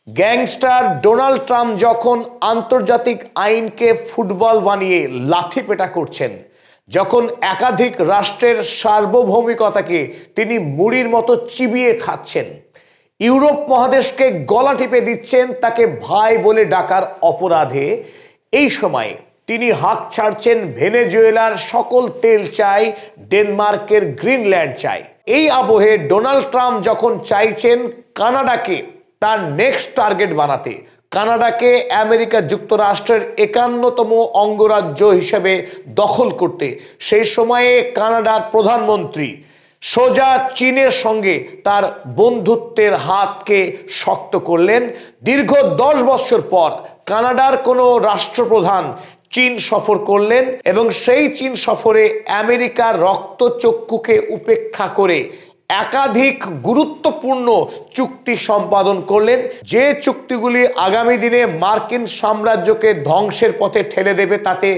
Gangster Donald Trump যখন আন্তর্জাতিক আইনকে ফুটবল বানিয়ে লাথিপেটা করছেন, যখন একাধিক রাষ্ট্রের সার্বভৌমিকতাকে তিনি মুড়ির মতো চিবিয়ে খাচ্ছেন, ইউরোপ মহাদেশকে গলা টিপে দিচ্ছেন তাকে ভাই বলে ডাকার অপরাধে, এই সময়ে তিনি হাঁক ছাড়ছেন ভেনেজুয়েলার সকল তেল চাই, ডেনমার্কের গ্রিনল্যান্ড চাই। এই আবহে ডোনাল্ড ট্রাম্প যখন চাইছেন কানাডাকে তার নেক্সট টার্গেট বানাতে, কানাডাকে আমেরিকা যুক্তরাষ্ট্রের 51তম অঙ্গরাজ্য হিসেবে দখল করতে, সেই সময়ে কানাডার প্রধানমন্ত্রী সোজা চীনের সঙ্গে তার বন্ধুত্বের হাতকে শক্ত করলেন। দীর্ঘ 10 বছর পর কানাডার কোনো রাষ্ট্রপ্রধান চীন সফর করলেন এবং সেই চীন সফরে আমেরিকার রক্তচক্ষুকে উপেক্ষা করে একাধিক গুরুত্বপূর্ণ চুক্তি সম্পাদন করলেন, যে চুক্তিগুলি আগামী দিনে মার্কিন সাম্রাজ্যকে ধ্বংসের পথে ঠেলে দেবে তাতে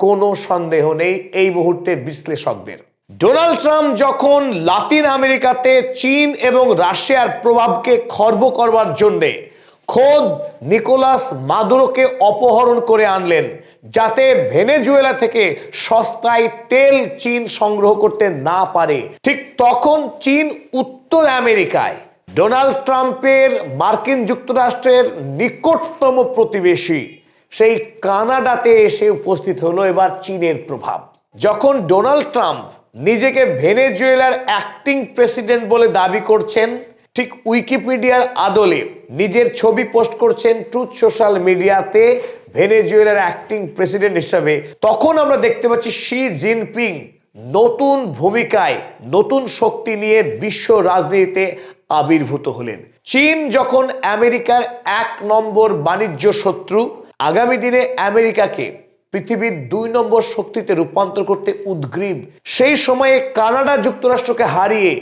কোনো সন্দেহ নেই এই মুহূর্তে বিশ্লেষকদের। ডোনাল্ড ট্রাম্প যখন লাতিন আমেরিকাতে চীন এবং রাশিয়ার প্রভাবকে খর্ব করবার জন্যে খোদ নিকোলাস মাদুরোকে অপহরণ করে আনলেন যাতে ভেনেজুয়েলা থেকে সস্তায় তেল চীন সংগ্রহ করতে না পারে, ঠিক তখন চীন উত্তর আমেরিকায় ডোনাল্ড ট্রাম্পের মার্কিন যুক্তরাষ্ট্রের নিকটতম প্রতিবেশী সেই কানাডাতে এসে উপস্থিত হলো এবার চীনের প্রভাব। যখন ডোনাল্ড ট্রাম্প নিজেকে ভেনেজুয়েলার অ্যাক্টিং প্রেসিডেন্ট বলে দাবি করছেন, ঠিক উইকিপিডিয়ার আদলে নিজের ছবি পোস্ট করছেন ট্রুথ সোশ্যাল মিডিয়াতে ভেনেজুয়েলার অ্যাক্টিং প্রেসিডেন্ট হিসাবে, তখন আমরা দেখতে পাচ্ছি শি জিনপিং নতুন ভূমিকায় নতুন শক্তি নিয়ে বিশ্ব রাজনীতিতে আবির্ভূত হলেন। চীন যখন আমেরিকার 1 নম্বর বাণিজ্য শত্রু, আগামী দিনে আমেরিকাকে পৃথিবীর 2 নম্বর শক্তিতে রূপান্তর করতে উদ্গ্রীব, সেই সময়ে কানাডা যুক্তরাষ্ট্রকে হারিয়ে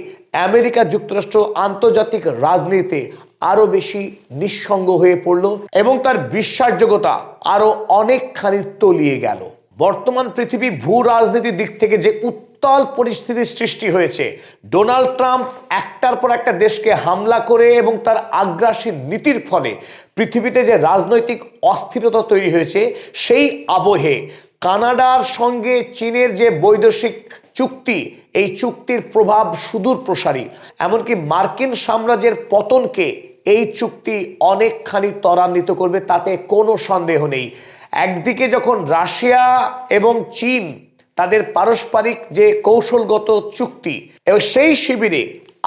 আমেরিকা যুক্তরাষ্ট্র আন্তর্জাতিক রাজনীতিতে আরো বেশি নিঃসঙ্গ হয়ে পড়ল এবং তার বিশ্বাসযোগ্যতা আরো অনেকখানি তলিয়ে গেল। বর্তমান পৃথিবী ভূ রাজনীতির দিক থেকে যে উত্তাল পরিস্থিতির সৃষ্টি হয়েছে, ডোনাল্ড ট্রাম্প একটার পর একটা দেশকে হামলা করে এবং তার আগ্রাসী নীতির ফলে পৃথিবীতে যে রাজনৈতিক অস্থিরতা তৈরি হয়েছে, সেই আবহে কানাডার সঙ্গে চীনের যে বৈদেশিক চুক্তি, এই চুক্তির প্রভাব সুদূর প্রসারী, এমনকি মার্কিন সাম্রাজ্যের পতনকে এই চুক্তি অনেকখানি ত্বরান্বিত করবে তাতে কোনো সন্দেহ নেই। একদিকে যখন রাশিয়া এবং চীন তাদের পারস্পরিক যে কৌশলগত চুক্তি এবং সেই শিবিরে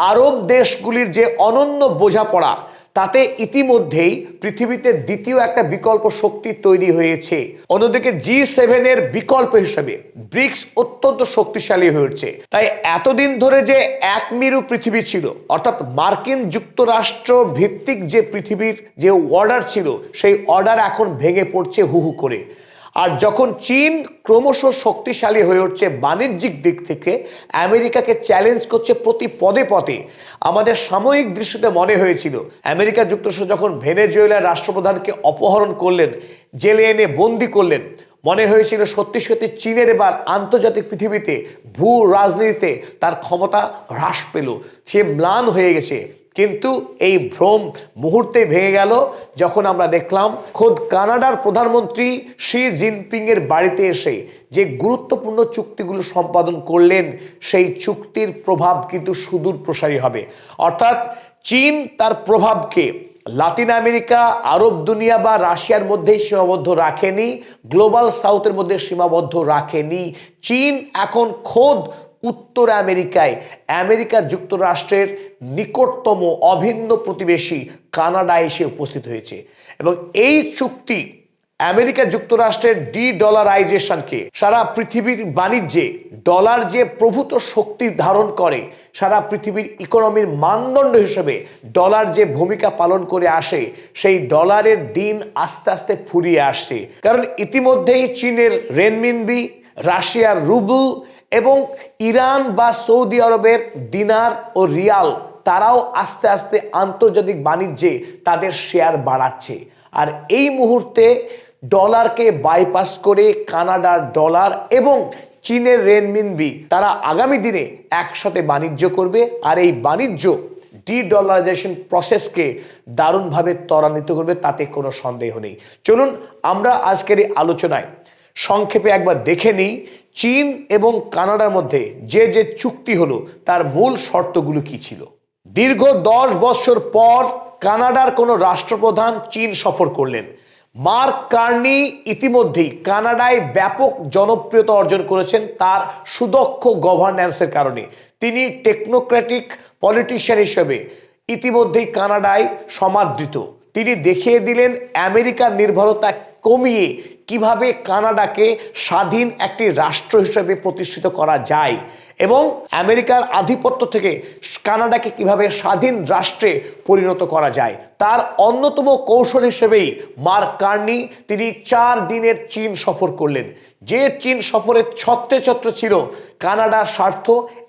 আরব দেশগুলির যে অনন্য বোঝাপড়া, তাতে ইতিমধ্যেই পৃথিবীতে দ্বিতীয় একটা বিকল্প শক্তি তৈরি হয়েছে। অন্যদিকে G7 এর বিকল্প হিসেবে ব্রিক্স অত্যন্ত শক্তিশালী হয়ে উঠছে। তাই এতদিন ধরে যে এক মেরু পৃথিবী ছিল, অর্থাৎ মার্কিন যুক্তরাষ্ট্র ভিত্তিক যে পৃথিবীর যে অর্ডার ছিল, সেই অর্ডার এখন ভেঙে পড়ছে হু হু করে। আর যখন চীন ক্রমশ শক্তিশালী হয়ে উঠছে বাণিজ্যিক দিক থেকে, আমেরিকাকে চ্যালেঞ্জ করছে প্রতি পদে পদে, আমাদের সাময়িক দৃশ্যতে মনে হয়েছিল আমেরিকা যুক্তরাষ্ট্র যখন ভেনেজুয়েলার রাষ্ট্রপ্রধানকে অপহরণ করলেন, জেলে এনে বন্দি করলেন, মনে হয়েছিল সত্যি সত্যি চীনের এবার আন্তর্জাতিক পৃথিবীতে ভূ রাজনীতিতে তার ক্ষমতা হ্রাস পেল, সে ম্লান হয়ে গেছে। কিন্তু এই ভ্রম মুহূর্তে ভেঙে গেল যখন আমরা দেখলাম খোদ কানাডার প্রধানমন্ত্রী শি জিনপিং এর বাড়িতে এসে যে গুরুত্বপূর্ণ চুক্তিগুলো সম্পাদন করলেন, সেই চুক্তির প্রভাব কিন্তু সুদূর প্রসারী হবে। অর্থাৎ চীন তার প্রভাবকে লাতিন আমেরিকা, আরব দুনিয়া বা রাশিয়ার মধ্যেই সীমাবদ্ধ রাখেনি, গ্লোবাল সাউথের মধ্যে সীমাবদ্ধ রাখেনি। চীন এখন খোদ উত্তর আমেরিকায় আমেরিকা যুক্তরাষ্ট্রের নিকটতম অভিন্ন প্রতিবেশী কানাডায় এসে উপস্থিত হয়েছে এবং এই চুক্তি আমেরিকা যুক্তরাষ্ট্রের ডলারাইজেশনকে, সারা পৃথিবীর বাণিজ্যে ডলার যে প্রভূত শক্তি ধারণ করে, সারা পৃথিবীর ইকোনমির মানদণ্ড হিসেবে ডলার যে ভূমিকা পালন করে আসে, সেই ডলারের দিন আস্তে আস্তে ফুরিয়ে আসছে। কারণ ইতিমধ্যেই চীনের রেনমিনবি, রাশিয়ার রুবল এবং ইরান বা সৌদি আরবের দিনার ও রিয়াল, তারাও আস্তে আস্তে আন্তর্জাতিক বাণিজ্যে তাদের শেয়ার বাড়াচ্ছে। আর এই মুহূর্তে ডলারকে বাইপাস করে কানাডার ডলার এবং চীনের রেনমিনবি তারা আগামী দিনে একসাথে বাণিজ্য করবে। আর এই বাণিজ্য ডি-ডলারাইজেশন প্রসেসকে দারুণভাবে ত্বরান্বিত করবে, তাতে কোনো সন্দেহ নেই। চলুন আমরা আজকের এই আলোচনায় সংক্ষেপে একবার দেখে নিই চীন এবং কানাডার মধ্যে যে যে চুক্তি হলো তার মূল শর্তগুলো কি ছিল। দীর্ঘ 10 বছর পর কানাডার কোনো রাষ্ট্রপ্রধান চীন সফর করলেন। মার্ক কার্নি ইতিমধ্যেই কানাডায় ব্যাপক জনপ্রিয়তা অর্জন করেছেন তার সুদক্ষ গভর্নেন্সের কারণে। তিনি টেকনোক্রেটিক পলিটিশিয়ান হিসেবে ইতিমধ্যেই কানাডায় সমাদৃত। তিনি দেখিয়ে দিলেন আমেরিকার নির্ভরতা কমিয়ে কিভাবে কানাডাকে স্বাধীন একটি রাষ্ট্র হিসেবে প্রতিষ্ঠিত করা যায় এবং আমেরিকার আধিপত্য থেকে কানাডাকে কিভাবে স্বাধীন রাষ্ট্রে পরিণত করা যায়। তার অন্যতম কৌশল হিসেবেই মার্ক কার্নি তিনি 4 দিনের চীন সফর করলেন। যে চীন সফরের ছত্রে ছিল কানাডার স্বার্থ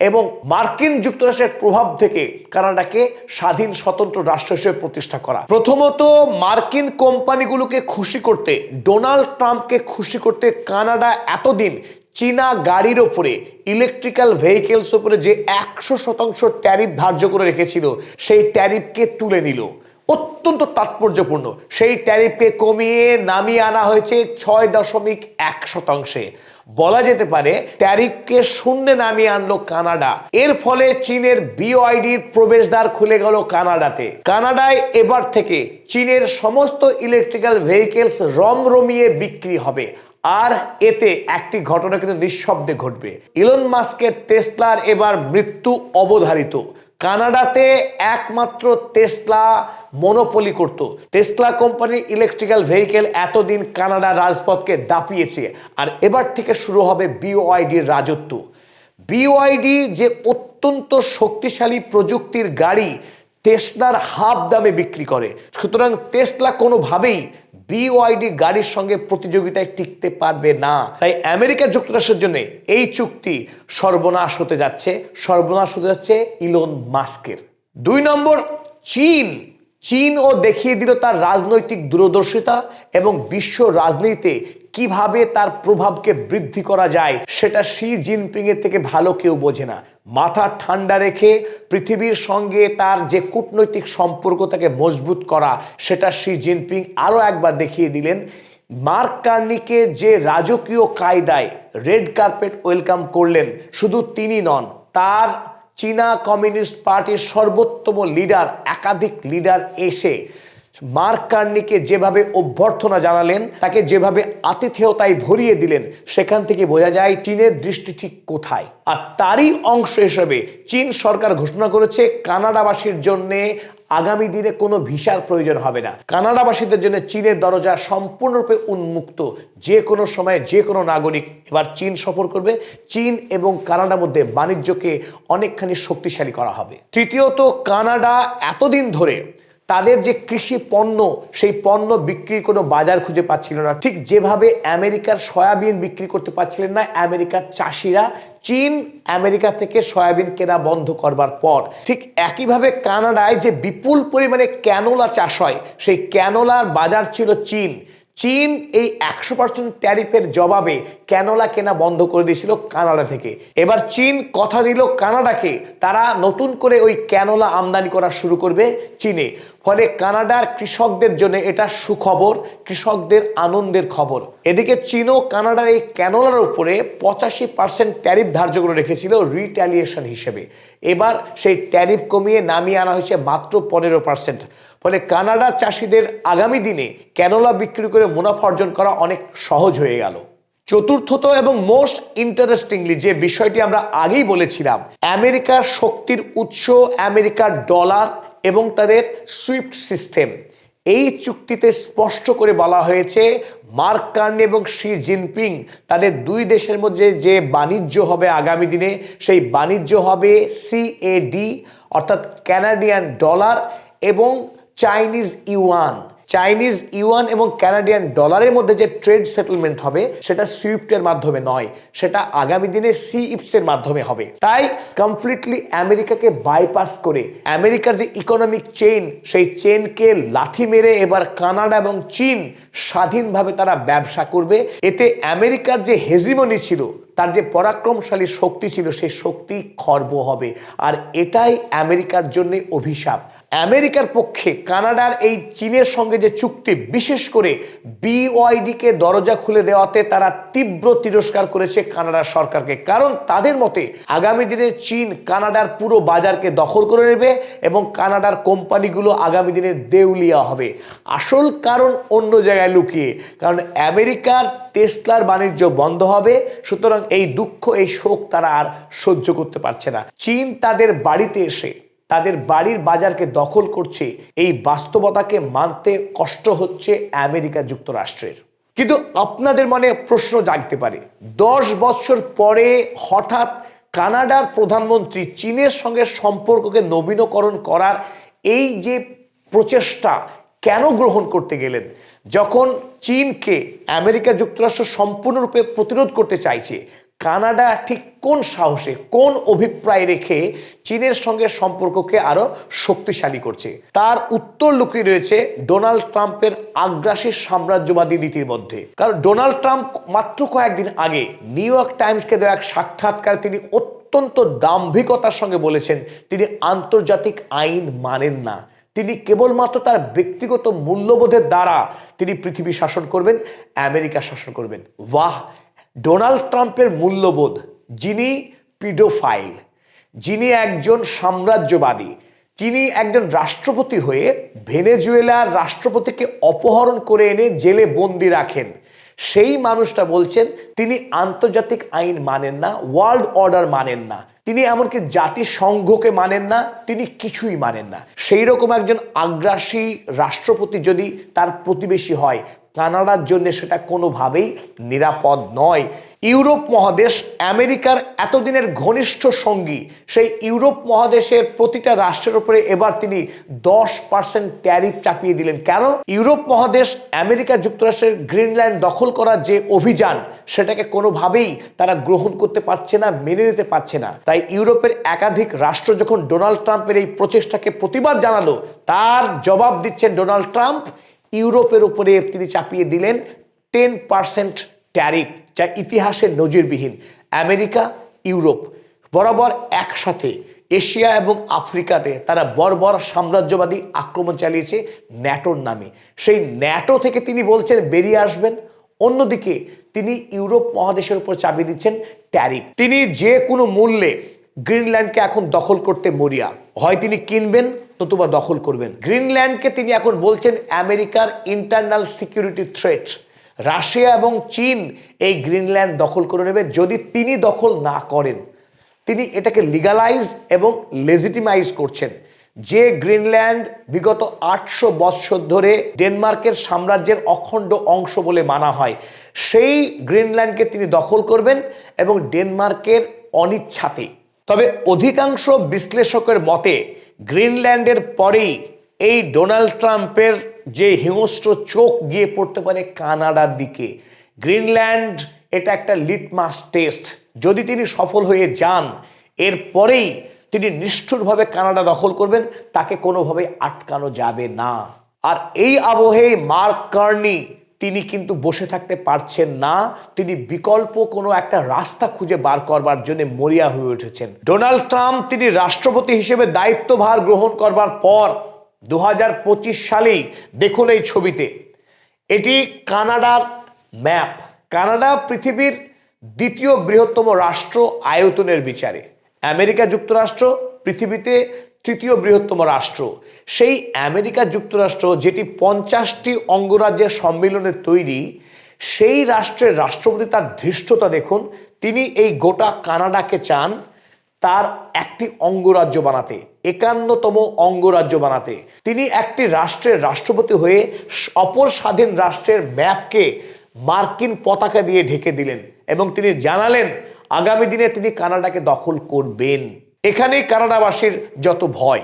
এবং মার্কিন যুক্তরাষ্ট্রের প্রভাব থেকে কানাডাকে স্বাধীন স্বতন্ত্র রাষ্ট্র হিসেবে প্রতিষ্ঠা করা। প্রথমত মার্কিন কোম্পানিগুলোকে খুশি করতে, ডোনাল্ড ট্রাম্পকে খুশি করতে কানাডা এতদিন চীনা গাড়ির ওপরে, ইলেকট্রিক্যাল ভেহিকেলস ওপরে যে 100% ট্যারিফ ধার্য করে রেখেছিল সেই ট্যারিফকে তুলে নিল। অত্যন্ত তাৎপর্যপূর্ণ, সেই ট্যারিফকে কমিয়ে নামিয়ে আনা হয়েছে 6.1%। বলা যেতে পারে ট্যারিফকে শূন্যে নামিয়ে আনলো কানাডা। এর ফলে চীনের বিওআইডির প্রবেশদ্বার খুলে গেল কানাডাতে। কানাডায় এবার থেকে চীনের সমস্ত ইলেকট্রিক্যাল ভেহিকেলস রমরমিয়ে বিক্রি হবে। আর এতে একটি ঘটনা কিন্তু নিঃশব্দে ঘটবে। ইলন মাস্কের টেসলার এবার মৃত্যু অবধারিত। কানাডাতে একমাত্র টেসলা মনোপলি করত। টেসলা কোম্পানির ইলেকট্রিক্যাল ভেহিকেল এতদিন কানাডার রাজপথকে দাপিয়েছে, আর এবার থেকে শুরু হবে বিওআইডির রাজত্ব। বিওআইডি যে অত্যন্ত শক্তিশালী প্রযুক্তির গাড়ি টেসলার হাফ দামে বিক্রি করে, সুতরাং টেসলা কোনোভাবেই বিওআইডি গাড়ির সঙ্গে প্রতিযোগিতায় টিকতে পারবে না। তাই আমেরিকা যুক্তরাষ্ট্রের জন্য এই চুক্তি সর্বনাশ হতে যাচ্ছে ইলন মাস্কের। 2 নম্বর, চীনও দেখিয়ে দিল তার রাজনৈতিক দূরদর্শিতা এবং বিশ্ব রাজনীতিতে কিভাবে তার প্রভাবকে বৃদ্ধি করা যায় সেটা শি জিনপিং এর থেকে ভালো কেউ বোঝে না। মাথা ঠান্ডা রেখে পৃথিবীর সঙ্গে তার যে কূটনৈতিক সম্পর্ক তাকে মজবুত করা, সেটা শি জিনপিং আরো একবার দেখিয়ে দিলেন। মার্ক কার্নিকে যে রাজকীয় কায়দায় রেড কার্পেট ওয়েলকাম করলেন, শুধু তিনি নন, তার চীনা কমিউনিস্ট পার্টির সর্বোত্তম লিডার, একাধিক লিডার এসে মার্ক কার্নিকে যেভাবে অভ্যর্থনা জানালেন, তাকে যেভাবে আতিথেয়তায় ভরিয়ে দিলেন, সেখান থেকে বোঝা যায় চীনের দৃষ্টি ঠিক কোথায়। আর তারই অংশ হিসেবে চীন সরকার ঘোষণা করেছে কানাডাবাসীর জন্য আগামী দিনে কোনো ভিসার প্রয়োজন হবে না। কানাডাবাসীদের জন্য চীনের দরজা সম্পূর্ণরূপে উন্মুক্ত। যে কোনো সময় যে কোনো নাগরিক এবার চীন সফর করবে। চীন এবং কানাডার মধ্যে বাণিজ্যকে অনেকখানি শক্তিশালী করা হবে। তৃতীয়ত, কানাডা এতদিন ধরে তাদের যে কৃষি পণ্য, সেই পণ্য বিক্রির কোনো বাজার খুঁজে পাচ্ছিল না। ঠিক যেভাবে আমেরিকার সয়াবিন বিক্রি করতে পারছিলেন না আমেরিকার চাষিরা, চীন আমেরিকা থেকে সয়াবিন কেনা বন্ধ করবার পর ঠিক একইভাবে কানাডায় যে বিপুল পরিমাণে ক্যানোলা চাষ হয়, সেই ক্যানোলার বাজার ছিল চীন। এই 100% ট্যারিফের জবাবে ক্যানোলা কেনা বন্ধ করে দিয়েছিল কানাডা থেকে। এবার চীন কথা দিল কানাডাকে, তারা নতুন করে ওই ক্যানোলা আমদানি করা শুরু করবে চীনে। ফলে কানাডার কৃষকদের জন্য এটা সুখবর, কৃষকদের আনন্দের খবর। এদিকে চীনও কানাডার এই ক্যানোলার উপরে 85% ট্যারিফ ধার্য করে রেখেছিল রিট্যালিয়েশন হিসেবে। এবার সেই ট্যারিফ কমিয়ে নামিয়ে আনা হয়েছে মাত্র 15%। ফলে কানাডা চাষিদের আগামী দিনে ক্যানোলা বিক্রি করে মুনাফা অর্জন করা অনেক সহজ হয়ে গেল। চতুর্থত এবং মোস্ট ইন্টারেস্টিংলি যে বিষয়টি আমরা আগেই বলেছিলাম, আমেরিকার শক্তির উৎস আমেরিকার ডলার এবং তাদের সুইফট সিস্টেম। এই চুক্তিতে স্পষ্ট করে বলা হয়েছে মার্ক কার্নি এবং শি জিনপিং তাদের 2 দেশের মধ্যে যে বাণিজ্য হবে আগামী দিনে, সেই বাণিজ্য হবে CAD অর্থাৎ কানাডিয়ান ডলার এবং চাইনিজ ইউয়ান এবং কানাডিয়ান ডলারের মধ্যে যে ট্রেড সেটেলমেন্ট হবে সেটা সুইফটের মাধ্যমে নয়, সেটা আগামী দিনে CIPS এর মাধ্যমে হবে। তাই কমপ্লিটলি আমেরিকাকে বাইপাস করে আমেরিকার যে ইকোনমিক চেইন, সেই চেইনকে লাথি মেরে এবার কানাডা এবং চীন স্বাধীনভাবে তারা ব্যবসা করবে। এতে আমেরিকার যে হেজিমনি ছিল তার যে পরাক্রমশালী শক্তি ছিল সেই শক্তি খর্ব হবে। আর এটাই আমেরিকার জন্য অভিশাপ। আমেরিকার পক্ষে কানাডার এই চীনের সঙ্গে যে চুক্তি, বিশেষ করে বিওয়াইডিকে দরজা খুলে দেওয়াতে তারা তীব্র তিরস্কার করেছে কানাডার সরকারকে। কারণ তাদের মতে আগামী দিনে চীন কানাডার পুরো বাজারকে দখল করে নেবে এবং কানাডার কোম্পানিগুলো আগামী দিনে দেউলিয়া হবে। আসল কারণ অন্য জায়গায় লুকিয়ে, কারণ আমেরিকার টেসলার বাণিজ্য বন্ধ হবে। সুতরাং এই দুঃখ, এই শোক তারা আর সহ্য করতে পারছে না। চীন তাদের বাড়িতে এসে তাদের বাড়ির বাজারকে দখল করছে, এই বাস্তবতাকে মানতে কষ্ট হচ্ছে আমেরিকা যুক্তরাষ্ট্রের। কিন্তু আপনাদের মনে প্রশ্ন জাগতে পারে, 10 বছর পরে হঠাৎ কানাডার প্রধানমন্ত্রী চীনের সঙ্গে সম্পর্ককে নবীনকরণ করার এই যে প্রচেষ্টা কেন গ্রহণ করতে গেলেন? যখন চীনকে আমেরিকা যুক্তরাষ্ট্র সম্পূর্ণরূপে প্রতিরোধ করতে চাইছে, কানাডা ঠিক কোন সাহসে, কোন অভিপ্রায় রেখে চীনের সঙ্গে সম্পর্ককে আরো শক্তিশালী করছে? তার উত্তর লুকিয়ে রয়েছে ডোনাল্ড ট্রাম্পের আগ্রাসী সাম্রাজ্যবাদী নীতির মধ্যে। কারণ ডোনাল্ড ট্রাম্প মাত্র কয়েকদিন আগে নিউ ইয়র্ক টাইমসকে দেওয়া এক সাক্ষাৎকারে তিনি অত্যন্ত দাম্ভিকতার সঙ্গে বলেছেন তিনি আন্তর্জাতিক আইন মানেন না। তিনি কেবলমাত্র তার ব্যক্তিগত মূল্যবোধের দ্বারা তিনি পৃথিবী শাসন করবেন, আমেরিকা শাসন করবেন। বাহ! ডোনাল্ড ট্রাম্পের মূল্যবোধ, যিনি পিডোফাইল, যিনি একজন সাম্রাজ্যবাদী, তিনি একজন রাষ্ট্রপতি হয়ে ভেনেজুয়েলার রাষ্ট্রপতিকে অপহরণ করে এনে জেলে বন্দি রাখেন, সেই মানুষটা বলছেন তিনি আন্তর্জাতিক আইন মানেন না, ওয়ার্ল্ড অর্ডার মানেন না, তিনি এমনকি জাতিসংঘকে মানেন না, তিনি কিছুই মানেন না। সেই রকম একজন আগ্রাসী রাষ্ট্রপতি যদি তার প্রতিবেশী হয়, কানাডার জন্য সেটা কোনোভাবেই নিরাপদ নয়। ইউরোপ মহাদেশ আমেরিকার এতদিনের ঘনিষ্ঠ সঙ্গী, সেই ইউরোপ মহাদেশের প্রতিটা রাষ্ট্রের উপরে এবার তিনি 10% ট্যারিফ চাপিয়ে দিলেন। কেন? ইউরোপ মহাদেশ আমেরিকা যুক্তরাষ্ট্রের গ্রিনল্যান্ড দখল করার যে অভিযান, সেটাকে কোনোভাবেই তারা গ্রহণ করতে পারছে না, মেনে নিতে পারছে না। তাই ইউরোপের একাধিক রাষ্ট্র যখন ডোনাল্ড ট্রাম্পের এই প্রচেষ্টাকে প্রতিবাদ জানালো, তার জবাব দিচ্ছেন ডোনাল্ড ট্রাম্প, ইউরোপের উপরে তিনি চাপিয়ে দিলেন 10% ট্যারিফ, যা ইতিহাসের নজিরবিহীন। আমেরিকা, ইউরোপ বরাবর একসাথে এশিয়া এবং আফ্রিকাতে তারা বর্বর সাম্রাজ্যবাদী আক্রমণ চালিয়েছে ন্যাটোর নামে। সেই ন্যাটো থেকে তিনি বলছেন বেরিয়ে আসবেন। অন্যদিকে তিনি ইউরোপ মহাদেশের উপর চাপিয়ে দিচ্ছেন ট্যারিফ। তিনি যে কোনো মূল্যে গ্রিনল্যান্ডকে এখন দখল করতে মরিয়া, হয় তিনি কিনবেন নতুবা দখল করবেন। গ্রিনল্যান্ডকে তিনি এখন বলছেন আমেরিকার ইন্টারনাল সিকিউরিটি থ্রেট। রাশিয়া এবং চীন এই গ্রিনল্যান্ড দখল করে নেবে যদি তিনি দখল না করেন। তিনি এটাকে লিগালাইজ এবং লেজিটিমাইজ করছেন। যে গ্রিনল্যান্ড বিগত 800 বৎসর ধরে ডেনমার্কের সাম্রাজ্যের অখণ্ড অংশ বলে মানা হয়, সেই গ্রিনল্যান্ডকে তিনি দখল করবেন এবং ডেনমার্কের অনিচ্ছাতে। তবে অধিকাংশ বিশ্লেষকের মতে গ্রিনল্যান্ডের পরেই এই ডোনাল্ড ট্রাম্পের যে হিংস্র চোখ গিয়ে পড়তে পারে কানাডার দিকে। গ্রিনল্যান্ড এটা একটা লিটমাস টেস্ট। যদি তিনি সফল হয়ে যান, এরপরেই তিনি নিষ্ঠুরভাবে কানাডা দখল করবেন, তাকে কোনোভাবে আটকানো যাবে না। আর এই আবহে মার্ক কার্নি তিনি কিন্তু বসে থাকতে পারছেন না। তিনি বিকল্প কোনো একটা রাস্তা খুঁজে বার করবার জন্য মরিয়া হয়ে উঠেছেন। ডোনাল্ড ট্রাম্প তিনি রাষ্ট্রপতি হিসেবে দায়িত্বভার গ্রহণ করবার পর 2025 সালেই দেখুন এই ছবিতে, এটি কানাডার ম্যাপ। কানাডা পৃথিবীর দ্বিতীয় বৃহত্তম রাষ্ট্র আয়তনের বিচারে। আমেরিকা যুক্তরাষ্ট্র পৃথিবীতে তৃতীয় বৃহত্তম রাষ্ট্র। সেই আমেরিকা যুক্তরাষ্ট্র যেটি 50টি অঙ্গরাজ্যের সম্মিলনে তৈরি, সেই রাষ্ট্রের রাষ্ট্রপতি তার ধৃষ্টতা দেখুন। তিনি এই গোটা কানাডাকে চান তার একটি অঙ্গরাজ্য বানাতে, 51তম অঙ্গরাজ্য বানাতে। তিনি একটি রাষ্ট্রের রাষ্ট্রপতি হয়ে অপর স্বাধীন রাষ্ট্রের ম্যাপকে মার্কিন পতাকা দিয়ে ঢেকে দিলেন এবং তিনি জানালেন আগামী দিনে তিনি কানাডাকে দখল করবেন। এখানেই কানাডাবাসীর যত ভয়।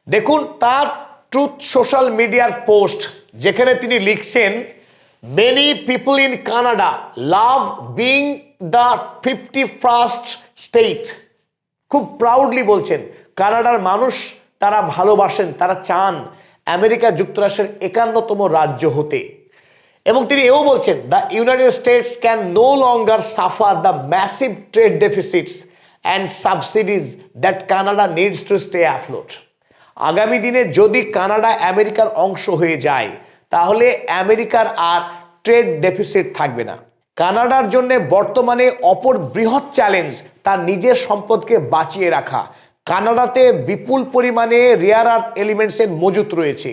দেখুন তার ট্রুথ সোশ্যাল মিডিয়ার পোস্ট, যেখানে তিনি লিখছেন many people in Canada love being the 51st state. খুব প্রাউডলি বলছেন কানাডার মানুষ তারা ভালোবাসেন, তারা চান আমেরিকা যুক্তরাষ্ট্রের 51তম রাজ্য হতে। এবং তিনি এও বলছেন, the United States can no longer suffer the massive trade deficits and subsidies that Canada needs to stay afloat. আগামী দিনে যদি কানাডা আমেরিকার অংশ হয়ে যায় তাহলে আমেরিকার আর ট্রেড ডেফিসিট থাকবে না। কানাডার জন্য বর্তমানে অপর বৃহৎ চ্যালেঞ্জ তার নিজের সম্পদকে বাঁচিয়ে রাখা। কানাডাতে বিপুল পরিমাণে রেয়ার আর্থ এলিমেন্টসের মজুত রয়েছে,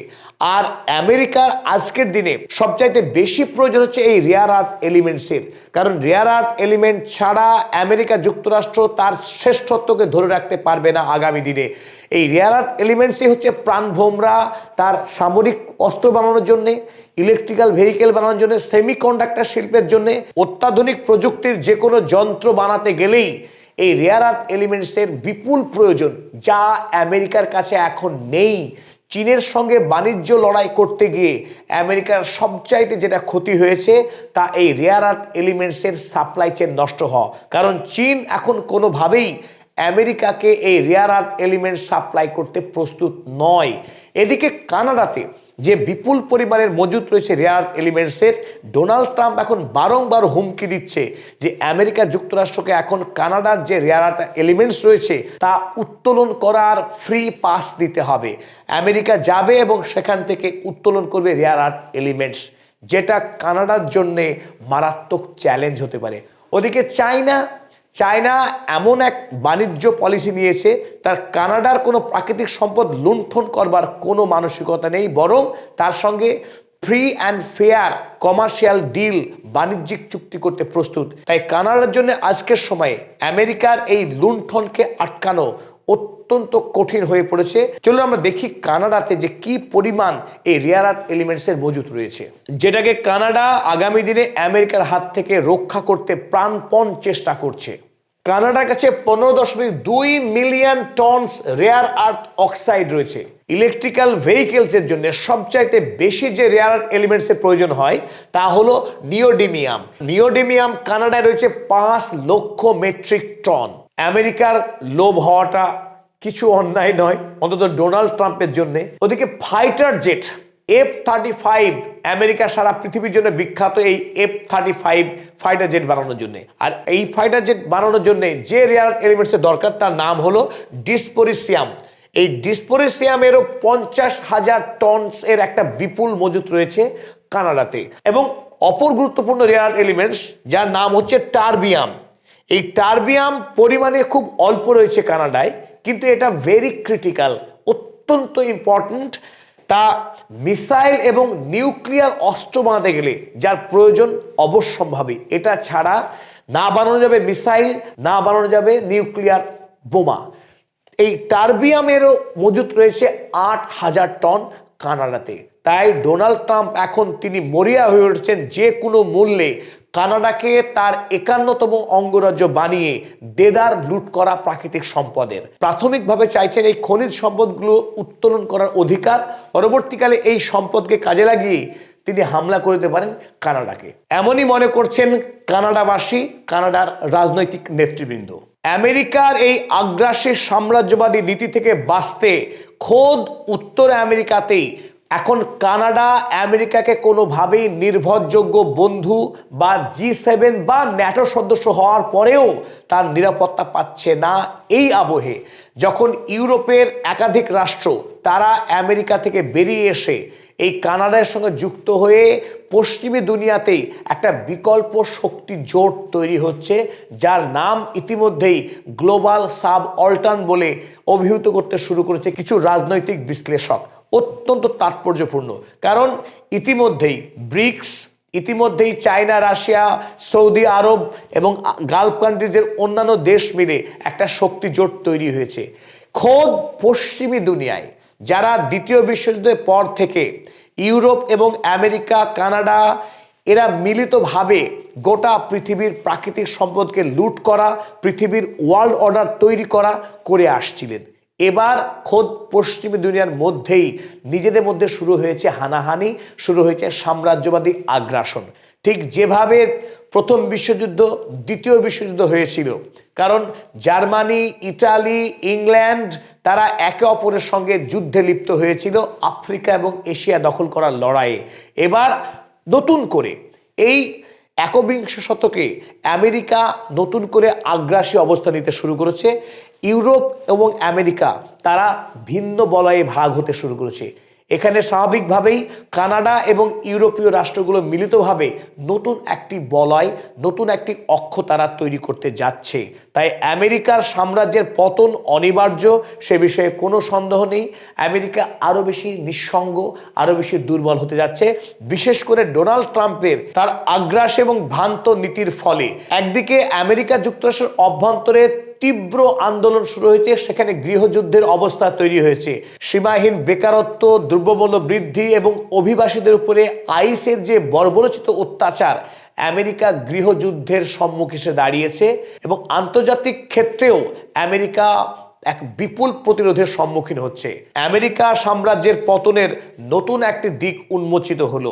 আর আমেরিকার আজকের দিনে সবচাইতে বেশি প্রয়োজন হচ্ছে এই রেয়ার আর্থ এলিমেন্টসের। কারণ রেয়ার আর্থ এলিমেন্ট ছাড়া আমেরিকা যুক্তরাষ্ট্র তার শ্রেষ্ঠত্বকে ধরে রাখতে পারবে না আগামী দিনে। এই রেয়ার আর্থ এলিমেন্টসই হচ্ছে প্রাণভোমরা তার সামরিক অস্ত্র বানানোর জন্যে, ইলেকট্রিক্যাল ভেহিকেল বানানোর জন্য, সেমিকন্ডাক্টর শিল্পের জন্য, অত্যাধুনিক প্রযুক্তির যে কোনো যন্ত্র বানাতে গেলেই এই রেয়ার আর্থ এলিমেন্টসের বিপুল প্রয়োজন, যা আমেরিকার কাছে এখন নেই। চীনের সঙ্গে বাণিজ্য লড়াই করতে গিয়ে আমেরিকার সবচাইতে যেটা ক্ষতি হয়েছে তা এই রেয়ার আর্থ এলিমেন্টসের সাপ্লাই চেন নষ্ট হওয়া। কারণ চীন এখন কোনোভাবেই আমেরিকাকে এই রেয়ার আর্থ এলিমেন্ট সাপ্লাই করতে প্রস্তুত নয়। এদিকে কানাডাতে যে বিপুল পরিমাণের মজুত রয়েছে রেয়ার আর্থ এলিমেন্টসের, ডোনাল্ড ট্রাম্প এখন বারংবার হুমকি দিচ্ছে যে আমেরিকা যুক্তরাষ্ট্রকে এখন কানাডার যে রেয়ার আর্থ এলিমেন্টস রয়েছে তা উত্তোলন করার ফ্রি পাস দিতে হবে। আমেরিকা যাবে এবং সেখান থেকে উত্তোলন করবে রেয়ার আর্থ এলিমেন্টস, যেটা কানাডার জন্যে মারাত্মক চ্যালেঞ্জ হতে পারে। ওদিকে চায়না এমন এক বাণিজ্য পলিসি নিয়েছে, তার কানাডার কোনো প্রাকৃতিক সম্পদ লুণ্ঠন করবার কোনো মানসিকতা নেই, বরং তার সঙ্গে free and fair commercial deal, বাণিজ্যিক চুক্তি করতে প্রস্তুত। তাই কানাডার জন্য আজকের সময়ে আমেরিকার এই লুণ্ঠনকে আটকানো অত্যন্ত কঠিন হয়ে পড়েছে। চলুন আমরা দেখি কানাডাতে যে কি পরিমাণ এই রেয়ার আর্থ এলিমেন্টসের মজুত রয়েছে, যেটাকে কানাডা আগামী দিনে আমেরিকার হাত থেকে রক্ষা করতে প্রাণপণ চেষ্টা করছে। কানাডার কাছে 15.2 million tonnes rare earth oxide রয়েছে। ইলেকট্রিক্যাল ভেহিকেলসের জন্য সবচাইতে বেশি যে রেয়ার আর্থ এলিমেন্টসের প্রয়োজন হয় তা হলো নিওডিমিয়াম। নিওডিমিয়াম কানাডায় রয়েছে 5 লক্ষ মেট্রিক টন। আমেরিকার লোভ হওয়াটা কিছু অন্যায় নয়, অন্তত ডোনাল্ড ট্রাম্পের জন্য। ওদিকে ফাইটার জেট F-35, আমেরিকা সারা পৃথিবীর জন্য বিখ্যাত এই F-35 ফাইটার জেট বানানোর জন্য। আর এই ফাইটার জেট বানানোর জন্য যে রেয়ার এলিমেন্টসের দরকার তার নাম হলো ডিসপোরিসিয়াম। এই ডিসপোরিসিয়ামেরও 50,000 টনস এর একটা বিপুল মজুত রয়েছে কানাডাতে। এবং অপর গুরুত্বপূর্ণ রেয়ার এলিমেন্টস যার নাম হচ্ছে টারবিয়াম। এই টারবিয়াম পরিমাণে খুব অল্প রয়েছে কানাডায়, কিন্তু এটা ভেরি ক্রিটিক্যাল, অত্যন্ত ইম্পর্ট্যান্ট। তা মিসাইল এবং নিউক্লিয়ার অস্ত্র বানাতে গেলে যার প্রয়োজন অবশ্যম্ভাবী। এটা ছাড়া না বানানো যাবে মিসাইল, না বানানো যাবে নিউক্লিয়ার বোমা। এই টারবিয়ামেরও মজুত রয়েছে 8,000 টন কানাডাতে। তাই ডোনাল্ড ট্রাম্প এখন তিনি মরিয়া হয়ে উঠছেন যে কোনো মূল্যে কানাডাকে তার 51তম অঙ্গরাজ্য বানিয়ে দেদার লুট করা প্রাকৃতিক সম্পদের। প্রাথমিকভাবে চাইছেন এই খনিজ সম্পদগুলো উত্তোলন করার অধিকার, পরবর্তীকালে এই সম্পদকে কাজে লাগিয়ে তিনি হামলা করে দিতে পারেন কানাডাকে। এমনই মনে করছেন কানাডাবাসী, কানাডার রাজনৈতিক নেতৃবৃন্দ। আমেরিকার এই আগ্রাসী সাম্রাজ্যবাদী নীতি থেকে বাঁচতে খোদ উত্তর আমেরিকাতেই এখন কানাডা আমেরিকাকে কোনোভাবেই নির্ভরযোগ্য বন্ধু বা G7 বা ন্যাটো সদস্য হওয়ার পরেও তার নিরাপত্তা পাচ্ছে না। এই আবহে যখন ইউরোপের একাধিক রাষ্ট্র তারা আমেরিকা থেকে বেরিয়ে এসে এই কানাডার সঙ্গে যুক্ত হয়ে পশ্চিমী দুনিয়াতেই একটা বিকল্প শক্তি জোট তৈরি হচ্ছে, যার নাম ইতিমধ্যেই গ্লোবাল সাব অল্টান বলে অভিহিত করতে শুরু করেছে কিছু রাজনৈতিক বিশ্লেষক। অত্যন্ত তাৎপর্যপূর্ণ, কারণ ইতিমধ্যেই ব্রিক্স, ইতিমধ্যেই চায়না, রাশিয়া, সৌদি আরব এবং গালফ কান্ট্রিজের অন্যান্য দেশ মিলে একটা শক্তি জোট তৈরি হয়েছে। খোদ পশ্চিমী দুনিয়ায় যারা দ্বিতীয় বিশ্বযুদ্ধের পর থেকে ইউরোপ এবং আমেরিকা, কানাডা এরা মিলিতভাবে গোটা পৃথিবীর প্রাকৃতিক সম্পদকে লুট করা, পৃথিবীর ওয়ার্ল্ড অর্ডার তৈরি করে আসছিলেন। এবার খোদ পশ্চিমী দুনিয়ার মধ্যেই নিজেদের মধ্যে শুরু হয়েছে হানাহানি, শুরু হয়েছে সাম্রাজ্যবাদী আগ্রাসন। ঠিক যেভাবে প্রথম বিশ্বযুদ্ধ, দ্বিতীয় বিশ্বযুদ্ধ হয়েছিল, কারণ জার্মানি, ইটালি, ইংল্যান্ড তারা একে অপরের সঙ্গে যুদ্ধে লিপ্ত হয়েছিল আফ্রিকা এবং এশিয়া দখল করার লড়াইয়ে। এবার নতুন করে এই একবিংশ শতকে আমেরিকা নতুন করে আগ্রাসী অবস্থা নিতে শুরু করেছে। ইউরোপ এবং আমেরিকা তারা ভিন্ন বলয়ে ভাগ হতে শুরু করেছে। এখানে স্বাভাবিকভাবেই কানাডা এবং ইউরোপীয় রাষ্ট্রগুলো মিলিতভাবে নতুন একটি বলয়, নতুন একটি অক্ষ তারা তৈরি করতে যাচ্ছে। তাই আমেরিকার সাম্রাজ্যের পতন অনিবার্য, সে বিষয়ে কোনো সন্দেহ নেই। আমেরিকা আরও বেশি নিঃসঙ্গ, আরও বেশি দুর্বল হতে যাচ্ছে, বিশেষ করে ডোনাল্ড ট্রাম্পের তার আগ্রাস এবং ভ্রান্ত নীতির ফলে। একদিকে আমেরিকা যুক্তরাষ্ট্রের অভ্যন্তরে তীব্র আন্দোলন শুরু হয়েছে, সেখানে গৃহযুদ্ধের অবস্থা তৈরি হয়েছে। সীমাহীন বেকারত্ব, দ্রব্যমূল্য বৃদ্ধি এবং অভিবাসীদের উপরে আইসের যে বর্বরোচিত অত্যাচার, আমেরিকা গৃহযুদ্ধের সম্মুখে এসে দাঁড়িয়েছে এবং আন্তর্জাতিক ক্ষেত্রেও আমেরিকা এক বিপুল প্রতিরোধের সম্মুখীন হচ্ছে। আমেরিকা সাম্রাজ্যের পতনের নতুন একটি দিক উন্মোচিত হলো।